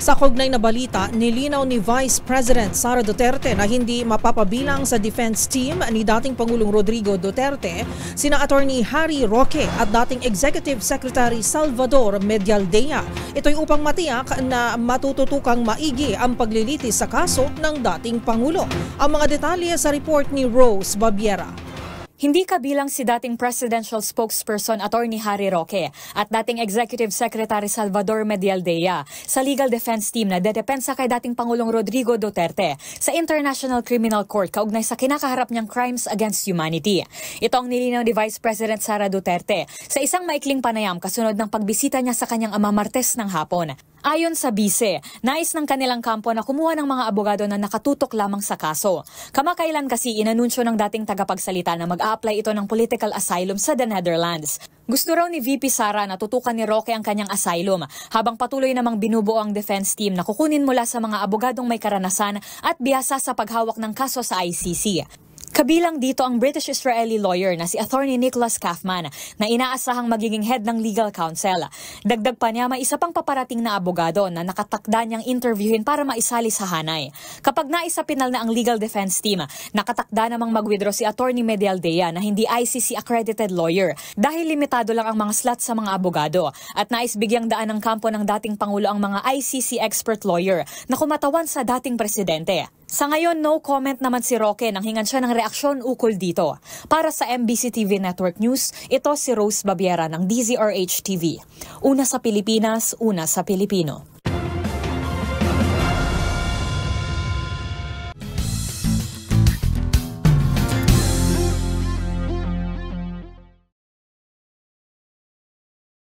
Sa kaugnay na balita, nilinaw ni Vice President Sara Duterte na hindi mapapabilang sa defense team ni dating Pangulong Rodrigo Duterte sina Attorney Harry Roque at dating Executive Secretary Salvador Medialdea. Ito'y upang matiyak na matututukang maigi ang paglilitis sa kaso ng dating Pangulo. Ang mga detalye sa report ni Rose Babiera. Hindi kabilang si dating presidential spokesperson Attorney Harry Roque at dating Executive Secretary Salvador Medialdea sa legal defense team na dedepensa kay dating Pangulong Rodrigo Duterte sa International Criminal Court kaugnay sa kinakaharap niyang crimes against humanity. Ito ang nilinaw ni Vice President Sara Duterte sa isang maikling panayam kasunod ng pagbisita niya sa kanyang ama Martes ng hapon. Ayon sa bise, nais ng kanilang kampo na kumuha ng mga abogado na nakatutok lamang sa kaso. Kamakailan kasi inanunsyo ng dating tagapagsalita na mag-a-apply ito ng political asylum sa the Netherlands. Gusto raw ni VP Sara na tutukan ni Roque ang kanyang asylum habang patuloy namang binubuo ang defense team na kukunin mula sa mga abogadong may karanasan at bihasa sa paghawak ng kaso sa ICC. Kabilang dito ang British-Israeli lawyer na si Attorney Nicholas Kaufman na inaasahang magiging head ng legal counsel. Dagdag pa niya may isa pang paparating na abogado na nakatakda niyang interviewin para maisali sa hanay. Kapag naisapinal na ang legal defense team, nakatakda namang mag-withdraw si Attorney Medialdea na hindi ICC accredited lawyer dahil limitado lang ang mga slot sa mga abogado at nais bigyang daan ng kampo ng dating Pangulo ang mga ICC expert lawyer na kumatawan sa dating presidente. Sa ngayon, no comment naman si Roque nang hingan siya ng reaksyon ukol dito. Para sa MBC TV Network News, ito si Rose Babiera ng DZRH TV. Una sa Pilipinas, una sa Pilipino.